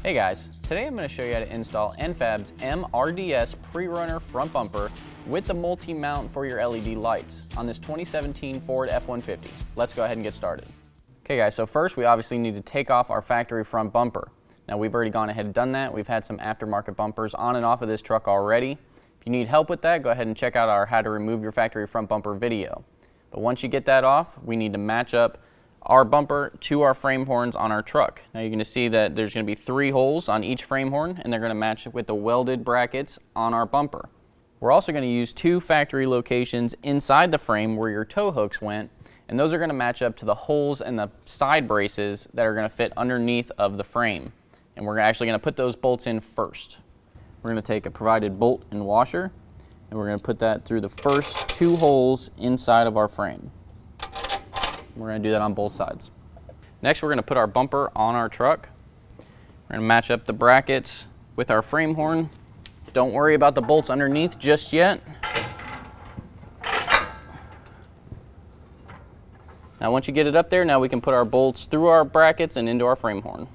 Hey guys, today I'm going to show you how to install N-Fab's M-RDS Prerunner front bumper with the multi-mount for your LED lights on this 2017 Ford F-150. Let's go ahead and get started. Okay guys, so first we obviously need to take off our factory front bumper. Now we've already gone ahead and done that. We've had some aftermarket bumpers on and off of this truck already. If you need help with that, go ahead and check out our How to Remove Your Factory Front Bumper video. But once you get that off, we need to match up our bumper to our frame horns on our truck. Now you're going to see that there's going to be 3 holes on each frame horn, and they're going to match with the welded brackets on our bumper. We're also going to use 2 factory locations inside the frame where your tow hooks went, and those are going to match up to the holes and the side braces that are going to fit underneath of the frame. And we're actually going to put those bolts in first. We're going to take a provided bolt and washer, and we're going to put that through the first 2 holes inside of our frame. We're going to do that on both sides. Next, we're going to put our bumper on our truck. We're going to match up the brackets with our frame horn. Don't worry about the bolts underneath just yet. Now once you get it up there, now we can put our bolts through our brackets and into our frame horn.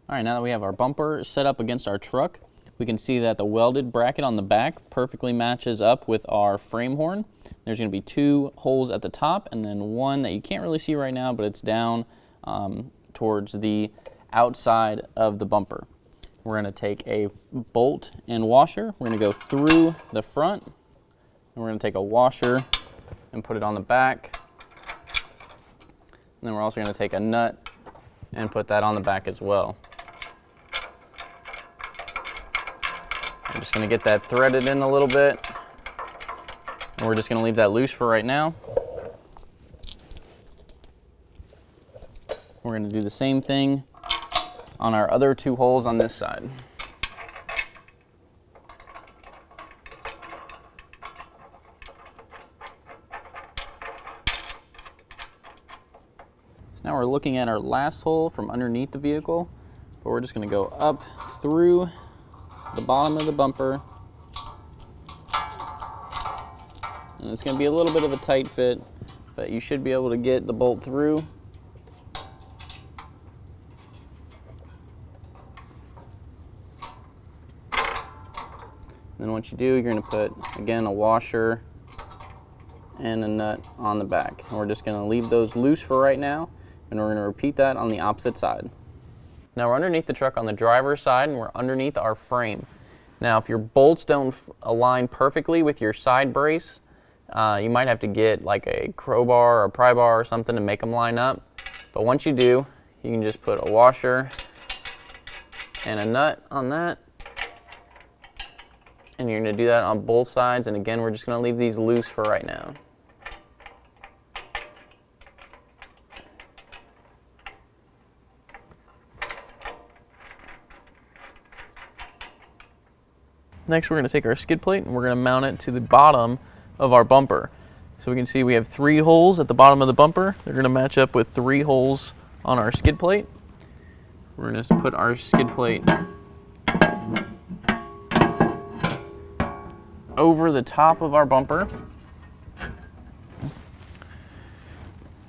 All right, now that we have our bumper set up against our truck, we can see that the welded bracket on the back perfectly matches up with our frame horn. There's going to be 2 holes at the top and then one that you can't really see right now, but it's down towards the outside of the bumper. We're going to take a bolt and washer. We're going to go through the front, and we're going to take a washer and put it on the back. And then we're also going to take a nut and put that on the back as well. I'm just going to get that threaded in a little bit, and we're just going to leave that loose for right now. We're going to do the same thing on our other 2 holes on this side. So now we're looking at our last hole from underneath the vehicle, but we're just going to go up through the bottom of the bumper, and it's going to be a little bit of a tight fit, but you should be able to get the bolt through. And then once you do, you're going to put again a washer and a nut on the back, and we're just going to leave those loose for right now, and we're going to repeat that on the opposite side. Now we're underneath the truck on the driver's side, and we're underneath our frame. Now if your bolts don't align perfectly with your side brace, you might have to get like a crowbar or a pry bar or something to make them line up. But once you do, you can just put a washer and a nut on that. And you're going to do that on both sides, and again we're just going to leave these loose for right now. Next, we're going to take our skid plate and we're going to mount it to the bottom of our bumper. So we can see we have 3 holes at the bottom of the bumper. They're going to match up with 3 holes on our skid plate. We're going to put our skid plate over the top of our bumper.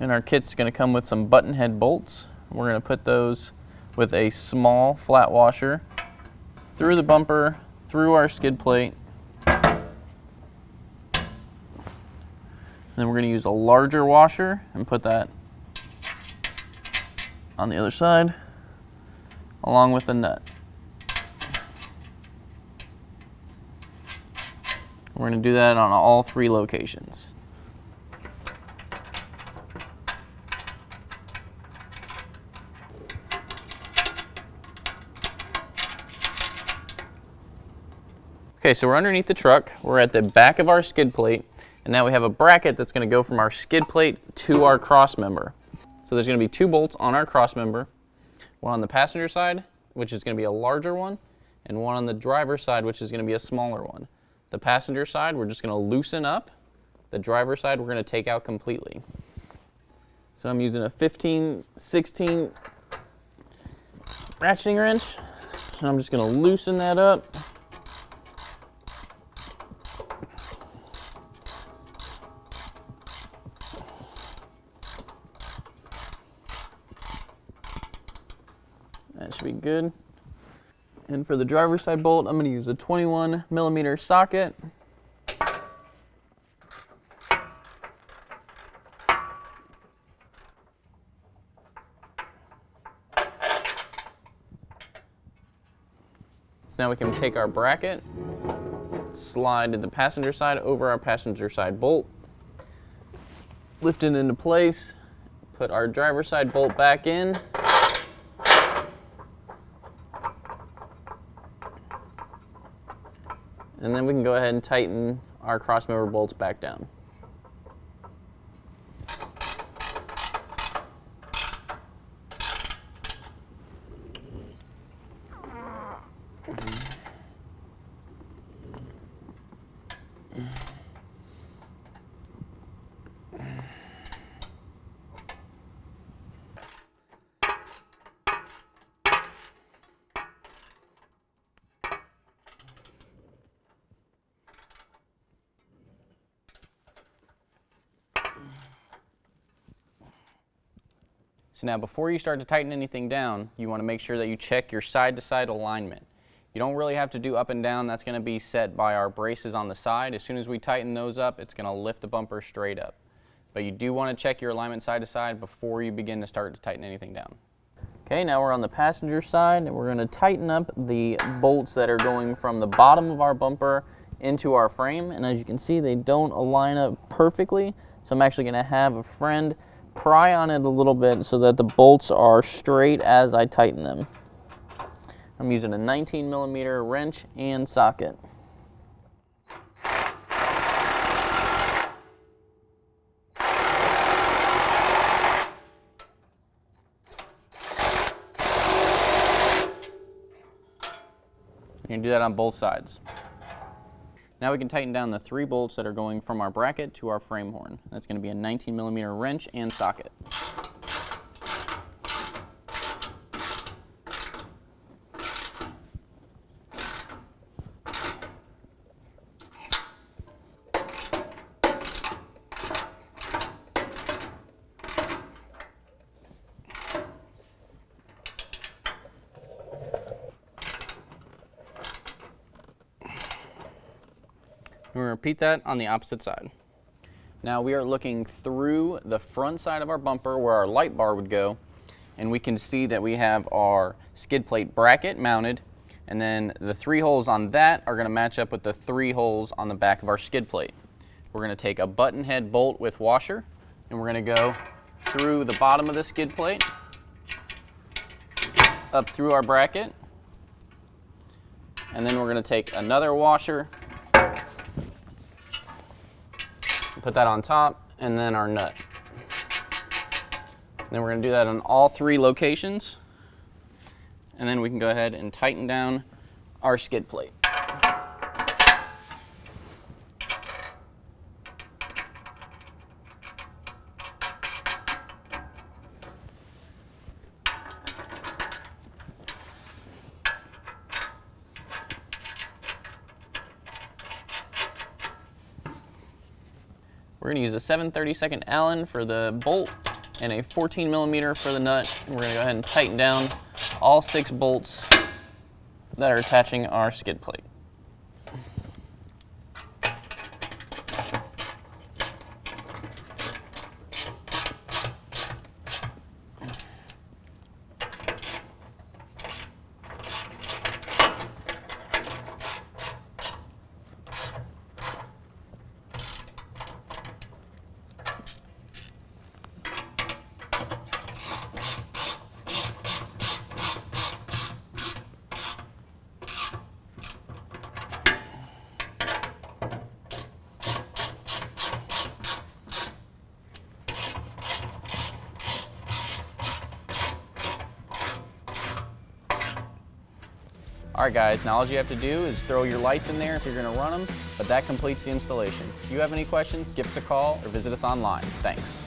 And our kit's going to come with some button head bolts. We're going to put those with a small flat washer through the bumper, through our skid plate. Then we're going to use a larger washer and put that on the other side along with a nut. We're going to do that on all 3 locations. Okay, so we're underneath the truck. We're at the back of our skid plate, and now we have a bracket that's going to go from our skid plate to our cross member. So there's going to be 2 bolts on our cross member, one on the passenger side, which is going to be a larger one, and one on the driver's side, which is going to be a smaller one. The passenger side, we're just going to loosen up. The driver's side, we're going to take out completely. So I'm using a 15/16 ratcheting wrench, and I'm just going to loosen that up. That should be good. And for the driver's side bolt, I'm going to use a 21mm socket. So now we can take our bracket, slide to the passenger side over our passenger side bolt, lift it into place, put our driver's side bolt back in, and then we can go ahead and tighten our crossmember bolts back down. So now before you start to tighten anything down, you want to make sure that you check your side-to-side alignment. You don't really have to do up and down. That's going to be set by our braces on the side. As soon as we tighten those up, it's going to lift the bumper straight up. But you do want to check your alignment side to side before you begin to start to tighten anything down. Okay, now we're on the passenger side, and we're going to tighten up the bolts that are going from the bottom of our bumper into our frame. And as you can see, they don't align up perfectly. So I'm actually going to have a friend pry on it a little bit so that the bolts are straight as I tighten them. I'm using a 19mm wrench and socket. You can do that on both sides. Now we can tighten down the 3 bolts that are going from our bracket to our frame horn. That's going to be a 19mm wrench and socket. We're going to repeat that on the opposite side. Now we are looking through the front side of our bumper where our light bar would go, and we can see that we have our skid plate bracket mounted, and then the 3 holes on that are going to match up with the 3 holes on the back of our skid plate. We're going to take a button head bolt with washer, and we're going to go through the bottom of the skid plate, up through our bracket, and then we're going to take another washer, put that on top, and then our nut. And then we're going to do that on all 3 locations, and then we can go ahead and tighten down our skid plate. We're going to use a 7/32 Allen for the bolt and a 14mm for the nut. And we're going to go ahead and tighten down all 6 bolts that are attaching our skid plate. Alright guys, now all you have to do is throw your lights in there if you're going to run them, but that completes the installation. If you have any questions, give us a call or visit us online. Thanks.